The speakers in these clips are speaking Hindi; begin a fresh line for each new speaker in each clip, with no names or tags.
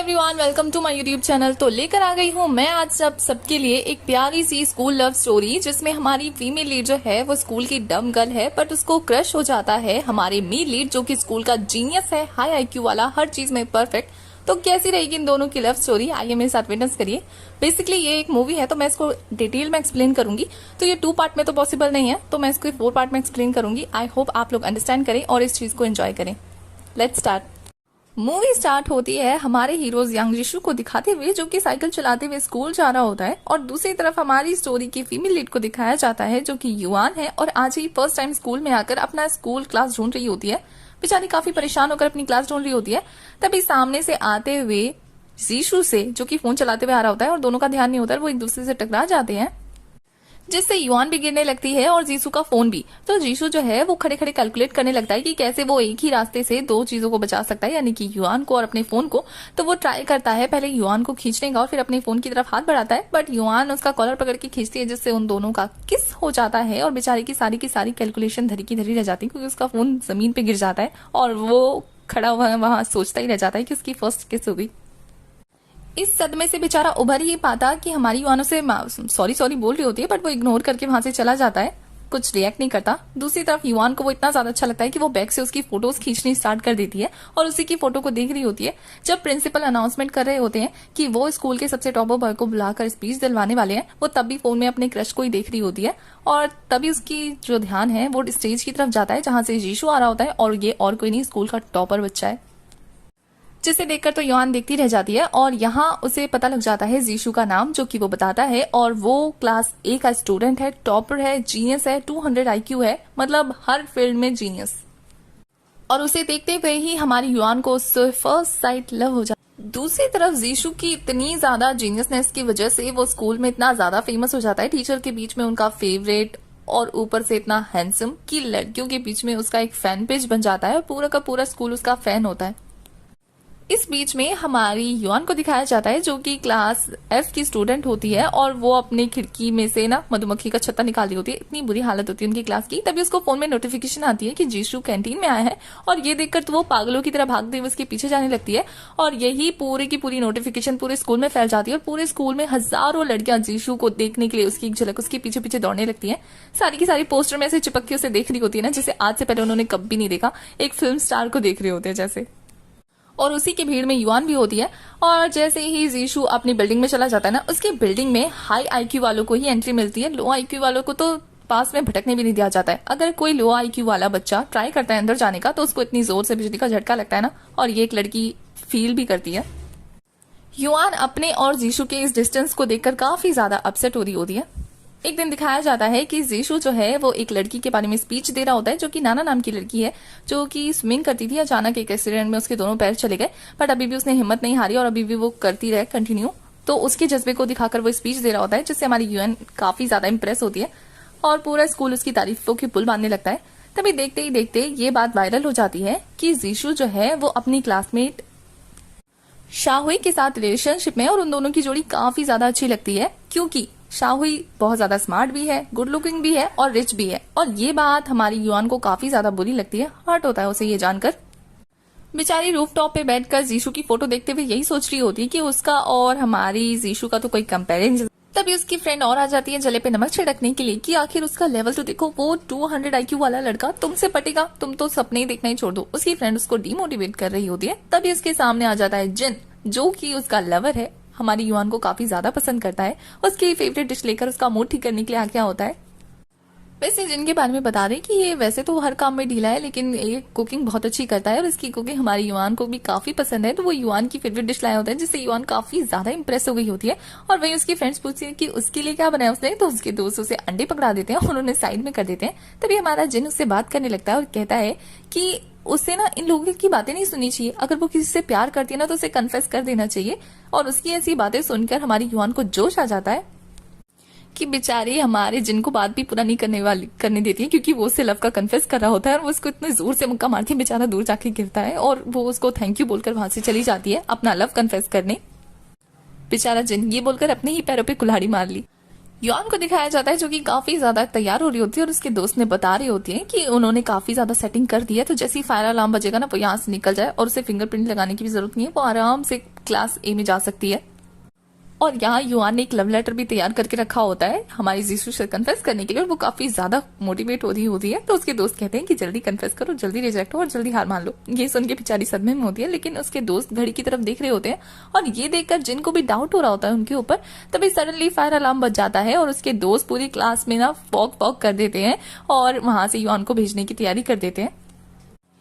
Everyone, welcome to my YouTube channel. तो लेकर आ गई हूँ मैं आज सबके लिए एक प्यारी सी स्कूल लव स्टोरी, जिसमें हमारी फीमेल लीड जो है वो स्कूल की डम गर्ल है, बट उसको क्रश हो जाता है हमारे मेल लीड जो कि स्कूल का जीनियस है, हाई आईक्यू वाला, हर चीज में परफेक्ट। तो कैसी रहेगी इन दोनों की लव स्टोरी, आइए मेरे साथ विटनेस करिए। बेसिकली ये एक मूवी है, तो मैं इसको डिटेल में एक्सप्लेन करूंगी। तो ये 2 पार्ट में तो पॉसिबल नहीं है, तो मैं इसको 4 पार्ट में एक्सप्लेन करूंगी। आई होप आप लोग अंडरस्टैंड करें और इस चीज को एंजॉय करें। Let's start. मूवी स्टार्ट होती है हमारे हीरोज यंग जिशु को दिखाते हुए, जो कि साइकिल चलाते हुए स्कूल जा रहा होता है, और दूसरी तरफ हमारी स्टोरी की फीमेल लीड को दिखाया जाता है जो कि युआन है, और आज ही फर्स्ट टाइम स्कूल में आकर अपना स्कूल क्लास ढूंढ रही होती है। बेचारी काफी परेशान होकर अपनी क्लास ढूंढ रही होती है। तभी सामने से आते हुए जीशु से, जो कि फोन चलाते हुए आ रहा होता है, और दोनों का ध्यान नहीं होता है, वो एक दूसरे से टकरा जाते हैं, जिससे युआन भी गिरने लगती है और जीसू का फोन भी। तो जीसू जो है वो खड़े खड़े कैलकुलेट करने लगता है कि कैसे वो एक ही रास्ते से 2 चीजों को बचा सकता है, यानी कि युआन को और अपने फोन को। तो वो ट्राई करता है पहले युआन को खींचने का और फिर अपने फोन की तरफ हाथ बढ़ाता है, बट युआन उसका कॉलर पकड़ के खींचती है, जिससे उन दोनों का किस हो जाता है, और बेचारी की सारी कैलकुलेशन धरी की धरी रह जाती है, क्योंकि उसका फोन जमीन पे गिर जाता है और वो खड़ा हुआ वहां सोचता ही रह जाता है कि उसकी फर्स्ट किस होगी। इस सदमे से बेचारा उभर ही पाता कि हमारी युआन उसे सॉरी बोल रही होती है, बट वो इग्नोर करके वहां से चला जाता है, कुछ रिएक्ट नहीं करता। दूसरी तरफ युआन को वो इतना ज्यादा अच्छा लगता है कि वो बैग से उसकी फोटोज खींचनी स्टार्ट कर देती है और उसी की फोटो को देख रही होती है। जब प्रिंसिपल अनाउंसमेंट कर रहे होते हैं कि वो स्कूल के सबसे टॉपर बॉय को बुलाकर स्पीच दिलवाने वाले हैं, वो तब भी फोन में अपने क्रश को ही देख रही होती है, और तभी उसकी जो ध्यान है वो स्टेज की तरफ जाता है जहां से जीशु आ रहा होता है, और ये और कोई नहीं, स्कूल का टॉपर बच्चा है, जिसे देखकर तो युआन देखती रह जाती है। और यहाँ उसे पता लग जाता है जीशु का नाम, जो कि वो बताता है, और वो क्लास A का स्टूडेंट है, टॉपर है, जीनियस है, 200 IQ है, मतलब हर फील्ड में जीनियस। और उसे देखते हुए ही हमारी युआन को उससे फर्स्ट साइट लव हो जाता है। दूसरी तरफ जीशु की इतनी ज्यादा जीनियसनेस की वजह से वो स्कूल में इतना ज्यादा फेमस हो जाता है, टीचर के बीच में उनका फेवरेट, और ऊपर से इतना हैंडसम कि लड़कियों के बीच में उसका एक फैन पेज बन जाता है और पूरा का पूरा स्कूल उसका फैन होता है। इस बीच में हमारी युआन को दिखाया जाता है, जो कि क्लास F की स्टूडेंट होती है, और वो अपनी खिड़की में से ना मधुमक्खी का छत्ता निकाल रही होती है। इतनी बुरी हालत होती है उनकी क्लास की। तभी उसको फोन में नोटिफिकेशन आती है कि जीशु कैंटीन में आया है, और ये देखकर तो वो पागलों की तरह भागते हुए उसके पीछे जाने लगती है, और यही पूरी की पूरी नोटिफिकेशन पूरे स्कूल में फैल जाती है, और पूरे स्कूल में हजारों लड़कियां जीशु को देखने के लिए उसकी एक झलक उसके पीछे पीछे दौड़ने लगती है। सारी की सारी पोस्टर में ऐसे चिपक के उसे देख रही होती है ना, जैसे आज से पहले उन्होंने कभी नहीं देखा, एक फिल्म स्टार को देख रहे होते हैं जैसे। और उसी की भीड़ में युआन भी होती है, और जैसे ही जीशु अपनी बिल्डिंग में चला जाता है ना, उसकी बिल्डिंग में हाई आईक्यू वालों को ही एंट्री मिलती है, लो आईक्यू वालों को तो पास में भटकने भी नहीं दिया जाता है। अगर कोई लो आईक्यू वाला बच्चा ट्राई करता है अंदर जाने का, तो उसको इतनी जोर से बिजली का झटका लगता है ना, और ये एक लड़की फील भी करती है। युआन अपने और जीशु के इस डिस्टेंस को देखकर काफी ज्यादा अपसेट हो रही होती है। एक दिन दिखाया जाता है कि जीशु जो है वो एक लड़की के बारे में स्पीच दे रहा होता है, जो कि नाना नाम की लड़की है, जो कि स्विमिंग करती थी। अचानक एक एक्सीडेंट में उसके दोनों पैर चले गए, बट अभी भी उसने हिम्मत नहीं हारी और अभी भी वो करती रहे कंटिन्यू। तो उसके जज्बे को दिखाकर वो स्पीच दे रहा होता है, जिससे हमारी युआन काफी ज्यादा इंप्रेस होती है, और पूरा स्कूल उसकी तारीफों की पुल बांधने लगता है। तभी देखते ही देखते ये बात वायरल हो जाती है कि जीशु जो है वो अपनी क्लासमेट शाहुई के साथ रिलेशनशिप में, और उन दोनों की जोड़ी काफी ज्यादा अच्छी लगती है, क्योंकि शाहुई बहुत ज्यादा स्मार्ट भी है, गुड लुकिंग भी है, और रिच भी है। और ये बात हमारी युआन को काफी ज्यादा बुरी लगती है, हर्ट होता है उसे ये जानकर। बेचारी रूफटॉप पे बैठकर जीशु की फोटो देखते हुए यही सोच रही होती है कि उसका और हमारी जीशु का तो कोई कंपैरिजन। तभी उसकी फ्रेंड और आ जाती है जले पे नमक छिड़कने के लिए कि आखिर उसका लेवल तो देखो, वो 200 IQ वाला लड़का तुमसे पटेगा, तुम तो सपने ही देखना ही छोड़ दो। उसकी फ्रेंड उसको डिमोटिवेट कर रही होती है। तभी उसके सामने आ जाता है जिन, जो कि उसका लवर है, हमारी युआन को काफी ज्यादा पसंद करता है। उसकी फेवरेट डिश लेकर उसका मूड ठीक करने के लिए आ गया होता है। वैसे जिन के बारे में बता दें कि ये वैसे तो हर काम में ढीला है, लेकिन ये कुकिंग बहुत अच्छी करता है, और इसकी कुकिंग हमारी युआन को भी काफी पसंद है। तो वो युआन की फेवरेट डिश लाया होता है, जिससे युआन काफी ज्यादा इंप्रेस हो गई होती है। और वही उसकी फ्रेंड्स पूछती है कि उसके लिए क्या बनाया उसने, तो उसके दोस्त उसे अंडे पकड़ा देते हैं और उन्हें साइड में कर देते हैं। तभी हमारा जिन उससे बात करने लगता है और कहता है कि उससे ना इन लोगों की बातें नहीं सुननी चाहिए, अगर वो किसी से प्यार करती है ना तो उसे कन्फेस कर देना चाहिए। और उसकी ऐसी बातें सुनकर हमारी युआन को जोश आ जाता है कि बेचारी हमारे जिनको बात भी पूरा नहीं करने देती है, क्योंकि वो उससे लव का कन्फेस कर रहा होता है, और वो उसको इतने जोर से मुक्का मारती है, बेचारा दूर जाके गिरता है, और वो उसको थैंक यू बोलकर वहां से चली जाती है अपना लव कन्फेस करने। बेचारा जिन ये बोलकर अपने ही पैरों पे कुल्हाड़ी मार ली। युआन को दिखाया जाता है जो कि काफी ज्यादा तैयार हो रही होती है और उसके दोस्त ने बता रही होती है कि उन्होंने काफी ज्यादा सेटिंग कर दी है, तो जैसे ही फायर अलार्म बजेगा ना वो यहाँ से निकल जाए और उसे फिंगरप्रिंट लगाने की भी जरूरत नहीं है, वो आराम से क्लास ए में जा सकती है। और यहाँ युआन ने एक लव लेटर भी तैयार करके रखा होता है हमारी जीशू से कन्फेस करने के लिए, और वो काफी ज्यादा मोटिवेट हो रही होती है। तो उसके दोस्त कहते हैं कि जल्दी कन्फेस करो, जल्दी रिजेक्ट हो और जल्दी हार मान लो। ये सुन के बेचारी सदमे में होती है, लेकिन उसके दोस्त घड़ी की तरफ देख रहे होते हैं और ये देखकर जिनको भी डाउट हो रहा होता है उनके ऊपर, तभी सडनली फायर अलार्म बज जाता है और उसके दोस्त पूरी क्लास में ना फॉग फॉग कर देते हैं और वहां से युआन को भेजने की तैयारी कर देते हैं।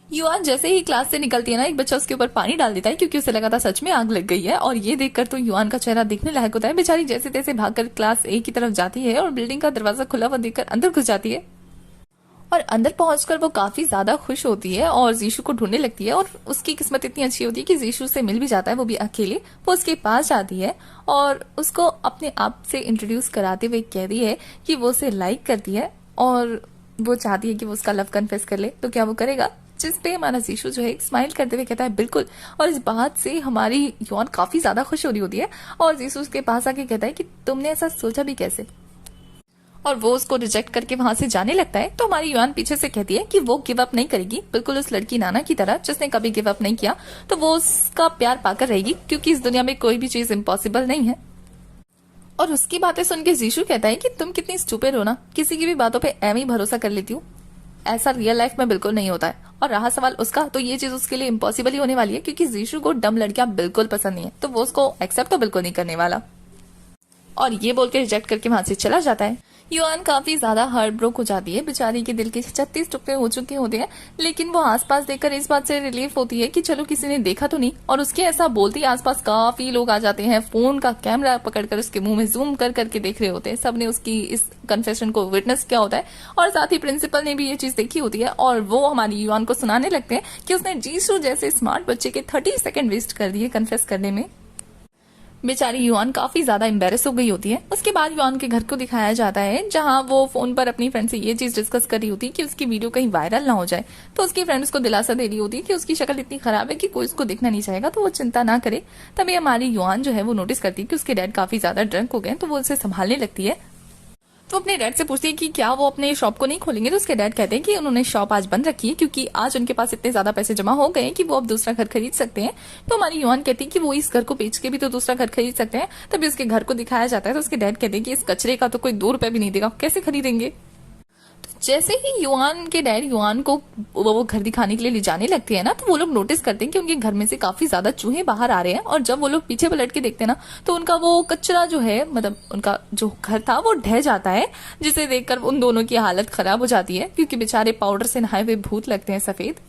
युआन जैसे ही क्लास से निकलती है ना, एक बच्चा उसके ऊपर पानी डाल देता है क्योंकि उसे लगा था सच में आग लग गई है, और ये देखकर तो युआन का चेहरा देखने लायक होता है। बेचारी जैसे तैसे भागकर क्लास ए की तरफ जाती है और बिल्डिंग का दरवाजा खुला हुआ देखकर अंदर घुस जाती है। और अंदर पहुंचकर वो काफी ज्यादा खुश होती है और जीशू को ढूंढने लगती है, और उसकी किस्मत इतनी अच्छी होती है कि जीशू से मिल भी जाता है, वो भी अकेले। वो उसके पास जाती है और उसको अपने आप से इंट्रोड्यूस कराते हुए कहती है कि वो उसे लाइक करती है और वो चाहती है कि वो उसका लव कन्फेस कर ले। तो क्या वो करेगा? जिस पे हमारा जीशू जो है एक स्माइल करते हुए कहता है बिल्कुल। और इस बात से हमारी युआन काफी ज्यादा खुश हो रही होती है और जीशू उसके पास आके कहता है कि तुमने ऐसा सोचा भी कैसे, और वो उसको रिजेक्ट करके वहां से जाने लगता है। तो हमारी युआन पीछे से कहती है कि वो गिव अप नहीं करेगी, बिल्कुल उस लड़की नाना की तरह जिसने कभी गिव अप नहीं किया। तो वो उसका प्यार पाकर रहेगी क्योंकि इस दुनिया में कोई भी चीज इम्पॉसिबल नहीं है। और उसकी बातें सुन के जीशू कहता है कि तुम कितनी स्टूपिड हो ना, किसी की भी बातों पे एवं ही भरोसा कर लेती हूँ, ऐसा रियल लाइफ में बिल्कुल नहीं होता है। और रहा सवाल उसका, तो ये चीज उसके लिए इम्पॉसिबल ही होने वाली है क्योंकि जीशू को डम लड़कियां बिल्कुल पसंद नहीं है, तो वो उसको एक्सेप्ट तो बिल्कुल नहीं करने वाला। और ये बोल के रिजेक्ट करके वहां से चला जाता है। युआन काफी ज्यादा हार्ट ब्रोक हो जाती है, बेचारी के दिल के 36 टुकड़े हो चुके होते हैं, लेकिन वो आसपास देखकर इस बात से रिलीफ होती है कि चलो किसी ने देखा तो नहीं। और उसके ऐसा बोलते ही आसपास काफी लोग आ जाते हैं, फोन का कैमरा पकड़कर उसके मुंह में जूम कर करके देख रहे होते हैं। सबने उसकी इस कन्फेशन को विटनेस किया होता है और साथ ही प्रिंसिपल ने भी ये चीज देखी होती है, और वो हमारी युआन को सुनाने लगते हैं कि उसने जीशू जैसे स्मार्ट बच्चे के 30 सेकंड वेस्ट कर दिए कन्फेस करने में। बेचारी युआन काफी ज्यादा एम्बेरस हो गई होती है। उसके बाद युआन के घर को दिखाया जाता है जहां वो फोन पर अपनी फ्रेंड से ये चीज डिस्कस कर रही होती है कि उसकी वीडियो कहीं वायरल ना हो जाए। तो उसकी फ्रेंड उसको दिलासा दे रही होती है कि उसकी शक्ल इतनी खराब है कि कोई उसको देखना नहीं चाहेगा, तो वो चिंता ना करे। तभी हमारी युआन जो है वो नोटिस करती है कि उसके डैड काफी ज्यादा ड्रंक हो गए, तो वो उसे संभालने लगती है। तो अपने डैड से पूछती है कि क्या वो अपने शॉप को नहीं खोलेंगे, तो उसके डैड कहते हैं कि उन्होंने शॉप आज बंद रखी है क्योंकि आज उनके पास इतने ज्यादा पैसे जमा हो गए हैं कि वो अब दूसरा घर खरीद सकते हैं। तो हमारी युआन कहती है कि वो इस घर को बेच के भी तो दूसरा घर खरीद सकते हैं। तभी उसके घर को दिखाया जाता है, तो उसके डैड कहते हैं कि इस कचरे का तो कोई 2 रुपए भी नहीं देगा, कैसे खरीदेंगे। जैसे ही युआन के डैड युआन को वो घर दिखाने के लिए ले जाने लगते हैं ना, तो वो लोग नोटिस करते हैं कि उनके घर में से काफी ज्यादा चूहे बाहर आ रहे हैं। और जब वो लोग पीछे पलट के देखते हैं ना, तो उनका वो कचरा जो है, मतलब उनका जो घर था वो ढह जाता है, जिसे देखकर उन दोनों की हालत खराब हो जाती है क्योंकि बेचारे पाउडर से नहाए हुए भूत लगते हैं सफेद।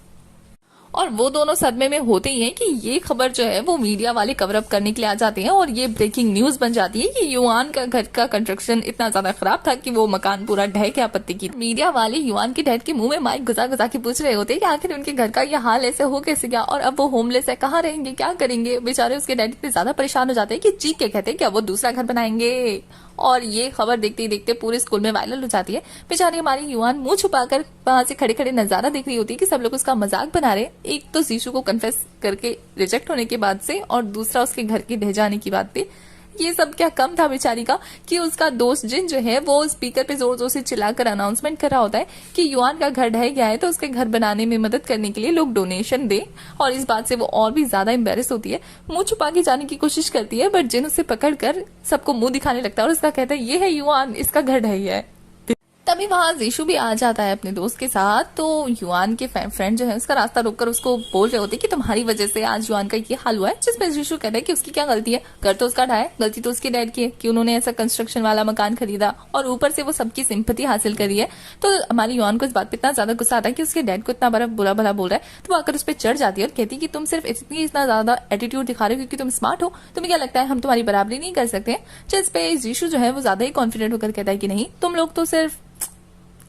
और वो दोनों सदमे में होते ही हैं कि ये खबर जो है वो मीडिया वाले कवर अप करने के लिए आ जाते हैं और ये ब्रेकिंग न्यूज बन जाती है कि युआन का घर का कंस्ट्रक्शन इतना ज्यादा खराब था कि वो मकान पूरा ढह के आपत्ति की। मीडिया वाले युआन के डैड के मुंह में माइक घुसा घुसा के पूछ रहे होते हैं कि आखिर उनके घर का ये हाल ऐसे हो कैसे गया, और अब वो होमलेस है, कहाँ रहेंगे, क्या करेंगे। बेचारे उसके डैड इतने ज्यादा परेशान हो जाते हैं कि चीख के कहते हैं कि अब वो दूसरा घर बनाएंगे। और ये खबर देखते ही देखते पूरे स्कूल में वायरल हो जाती है। बेचारी हमारी युआन मुंह छुपाकर वहां से खड़े खड़े नजारा देख रही होती है कि सब लोग उसका मजाक बना रहे, एक तो जीशू को कन्फेस करके रिजेक्ट होने के बाद से, और दूसरा उसके घर के ढह जाने की बात पे। ये सब क्या कम था बेचारी का कि उसका दोस्त जिन जो है वो स्पीकर पे जोर जोर से चिल्लाकर अनाउंसमेंट कर रहा होता है कि युआन का घर ढह गया है, तो उसके घर बनाने में मदद करने के लिए लोग डोनेशन दे। और इस बात से वो और भी ज्यादा एम्बेरस होती है, मुंह छुपा के जाने की कोशिश करती है, बट जिन उसे पकड़कर सबको मुंह दिखाने लगता है और उसका कहता है ये है युआन, इसका घर ढह गया है। तभी वहां जीशू भी आ जाता है अपने दोस्त के साथ। तो युआन के फ्रेंड जो है उसका रास्ता रोककर उसको बोल रहे होते कि तुम्हारी वजह से आज युआन का ये हाल हुआ है, जिसमें जीशू कहता है कि उसकी क्या गलती है, घर तो उसका ढा है, गलती तो उसके डैड की है कि उन्होंने ऐसा कंस्ट्रक्शन वाला मकान खरीदा और ऊपर से वो सबकी सिंपैथी हासिल करी है। तो हमारी युआन को इस बात पे इतना ज्यादा गुस्सा आता है कि उसके डैड को इतना बड़ा बुरा भला बोल रहा है, तो वो आकर उस पर चढ़ जाती है और कहती है कि तुम सिर्फ इतना ज्यादा एटीट्यूड दिखा रहे हो क्योंकि तुम स्मार्ट हो, तुम्हें क्या लगता है हम तुम्हारी बराबरी नहीं कर सकते। जिस पे जीशू जो है वो ज्यादा ही कॉन्फिडेंट होकर कहता है कि नहीं, तुम लोग तो सिर्फ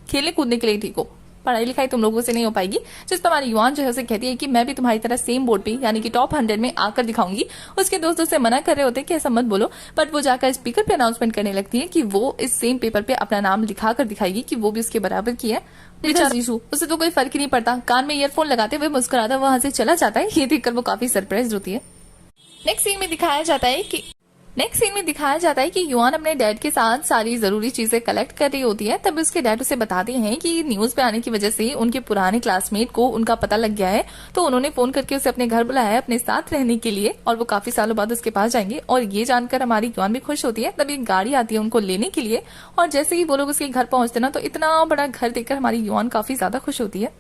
खेलने कूदने के लिए ठीक हो, पढ़ाई लिखाई तुम लोगों से नहीं हो पाएगी। जिस पर हमारी युआन जो है उसे कहती है कि मैं भी तुम्हारी तरह सेम बोर्ड पे यानी कि टॉप 100 में आकर दिखाऊंगी। उसके दोस्त उसे मना कर रहे होते हैं कि ऐसा मत बोलो, बट वो जाकर स्पीकर पे अनाउंसमेंट करने लगती है कि वो इस सेम पेपर पे अपना नाम लिखा कर दिखाएगी कि वो भी उसके बराबर की है। बेचारा जीशू, उसे तो कोई फर्क ही नहीं पड़ता, कान में ईयरफोन लगाते हुए मुस्कुराता वहां से चला जाता है। ये देखकर वो काफी सरप्राइज होती है। नेक्स्ट सीन में दिखाया जाता है कि नेक्स्ट सीन में दिखाया जाता है कि युआन अपने डैड के साथ सारी जरूरी चीजें कलेक्ट कर रही होती है। तब उसके डैड उसे बताते हैं कि न्यूज पे आने की वजह से उनके पुराने क्लासमेट को उनका पता लग गया है, तो उन्होंने फोन करके उसे अपने घर बुलाया है अपने साथ रहने के लिए, और वो काफी सालों बाद उसके पास जाएंगे। और ये जानकर हमारी युआन भी खुश होती है। तब एक गाड़ी आती है उनको लेने के लिए, और जैसे ही वो लोग उसके घर पहुंचते ना, तो इतना बड़ा घर देखकर हमारी युआन काफी ज्यादा खुश होती है।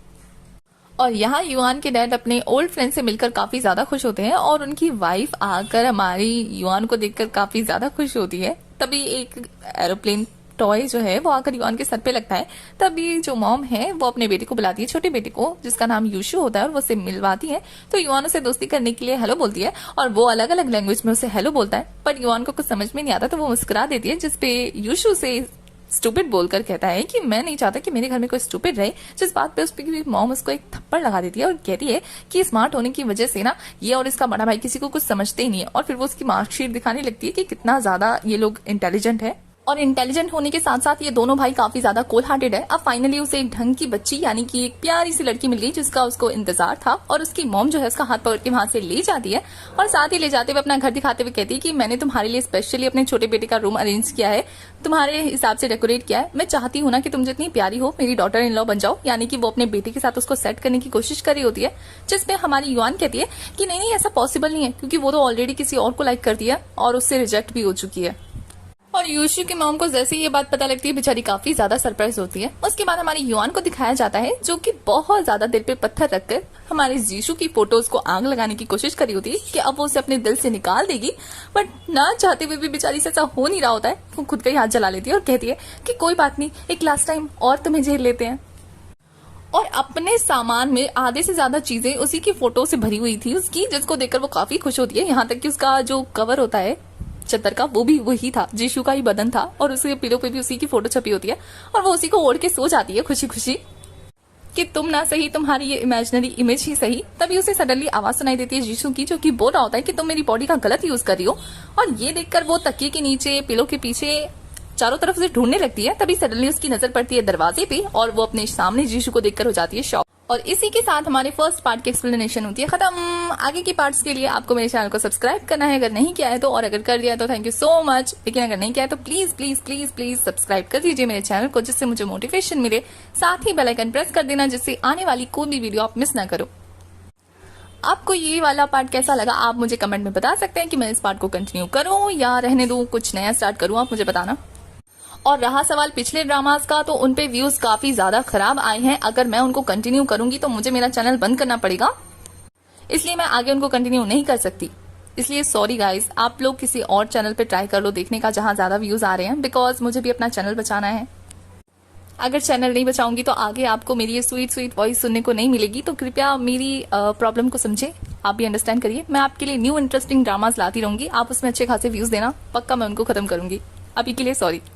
और यहाँ युआन के डैड अपने ओल्ड फ्रेंड से मिलकर काफी ज्यादा खुश होते हैं, और उनकी वाइफ आकर हमारी युआन को देखकर काफी ज्यादा खुश होती है। तभी एक एरोप्लेन टॉय जो है वो आकर युआन के सर पे लगता है। तभी जो मॉम है वो अपने बेटे को बुलाती है, छोटे बेटे को जिसका नाम यूशु होता है, और वो उसे मिलवाती है। तो युआन उसे दोस्ती करने के लिए हेलो बोलती है, और वो अलग अलग लैंग्वेज में उसे हेलो बोलता है, पर युआन को कुछ समझ में नहीं आता, तो वो मुस्कुरा देती है, जिसपे यूशु से स्टूपिड बोलकर कहता है कि मैं नहीं चाहता कि मेरे घर में कोई स्टूपिड रहे। जिस बात पे उसकी मॉम उसको एक थप्पड़ लगा देती है और कहती है कि स्मार्ट होने की वजह से ना ये और इसका बड़ा भाई किसी को कुछ समझते ही नहीं है। और फिर वो उसकी मार्कशीट दिखाने लगती है कि कितना ज्यादा ये लोग इंटेलिजेंट है, और इंटेलिजेंट होने के साथ साथ ये दोनों भाई काफी ज्यादा कोल्ड हार्टेड है। अब फाइनली उसे एक ढंग की बच्ची यानी कि एक प्यारी सी लड़की मिल गई जिसका उसको इंतजार था, और उसकी मॉम जो है उसका हाथ पकड़ के वहां से ले जाती है, और साथ ही ले जाते हुए अपना घर दिखाते हुए कहती है कि मैंने तुम्हारे लिए स्पेशली अपने छोटे बेटे का रूम अरेंज किया है, तुम्हारे हिसाब से डेकोरेट किया है। मैं चाहती हूँ ना कि तुम जितनी प्यारी हो मेरी डॉटर इन लॉ बन जाओ। यानी कि वो अपने बेटे के साथ उसको सेट करने की कोशिश कर रही होती है, जिसमें हमारी युआन कहती है कि नहीं ऐसा पॉसिबल नहीं है, क्योंकि वो तो ऑलरेडी किसी और को लाइक करती है और उससे रिजेक्ट भी हो चुकी है। और यूशु की मॉम को जैसे ये बात पता लगती है, बेचारी काफी ज्यादा सरप्राइज होती है। उसके बाद हमारी युआन को दिखाया जाता है जो कि बहुत ज्यादा दिल पे पत्थर रखकर हमारे जीशु की फोटोज को आग लगाने की कोशिश करी होती है कि अब वो उसे अपने दिल से निकाल देगी, बट ना चाहते हुए भी बेचारी से ऐसा हो नहीं रहा होता है। वो खुद का ही हाथ जला लेती है और कहती है कि कोई बात नहीं, एक लास्ट टाइम और तुम्हें झेल लेते हैं। और अपने सामान में आधे से ज्यादा चीजें उसी की फोटो से भरी हुई थी उसकी, जिसको देखकर वो काफी खुश होती है। यहाँ तक कि उसका जो कवर होता है चद्दर का वो भी वही था, जीशु का ही बदन था, और उसके पिलो पे भी उसी की फोटो छपी होती है, और वो उसी को ओढ़ के सो जाती है खुशी खुशी कि तुम ना सही, तुम्हारी ये इमेजिनरी इमेज ही सही। तभी उसे सडनली आवाज सुनाई देती है जीशु की, जो कि बोल रहा होता है कि तुम मेरी बॉडी का गलत यूज कर रही हो। और ये देखकर वो तकिए के नीचे पिलो के पीछे चारों तरफ से ढूंढने लगती है। तभी सडनली उसकी नजर पड़ती है दरवाजे पे, और वो अपने सामने जीशु को देखकर हो जाती है शॉक। और इसी के साथ हमारे फर्स्ट पार्ट की एक्सप्लेनेशन होती है खत्म। आगे की पार्ट्स के लिए आपको मेरे चैनल को सब्सक्राइब करना है अगर नहीं किया है तो, और अगर कर दिया है तो थैंक यू सो मच, लेकिन अगर नहीं किया है तो please please please please subscribe कर दीजिए मेरे चैनल को, जिससे मुझे मोटिवेशन मिले। साथ ही बेल आइकन प्रेस कर देना, जिससे आने वाली कोई भी वीडियो आप मिस ना करो। आपको ये वाला पार्ट कैसा लगा आप मुझे कमेंट में बता सकते हैं कि मैं इस पार्ट को कंटिन्यू करूं या रहने दूं, कुछ नया स्टार्ट करूं, आप मुझे बताना। और रहा सवाल पिछले ड्रामास का, तो उनपे व्यूज काफी ज्यादा खराब आए हैं। अगर मैं उनको कंटिन्यू करूंगी तो मुझे मेरा चैनल बंद करना पड़ेगा, इसलिए मैं आगे उनको कंटिन्यू नहीं कर सकती। इसलिए सॉरी गाइज, आप लोग किसी और चैनल पे ट्राई कर लो देखने का जहां ज्यादा व्यूज आ रहे हैं, बिकॉज मुझे भी अपना चैनल बचाना है। अगर चैनल नहीं बचाऊंगी तो आगे आपको मेरी ये स्वीट स्वीट वॉइस सुनने को नहीं मिलेगी, तो कृपया मेरी प्रॉब्लम को समझे, आप भी अंडरस्टैंड करिए। मैं आपके लिए न्यू इंटरेस्टिंग ड्रामास लाती रहूंगी, आप उसमें अच्छे खासे व्यूज देना, पक्का मैं उनको खत्म करूंगी। अभी के लिए सॉरी।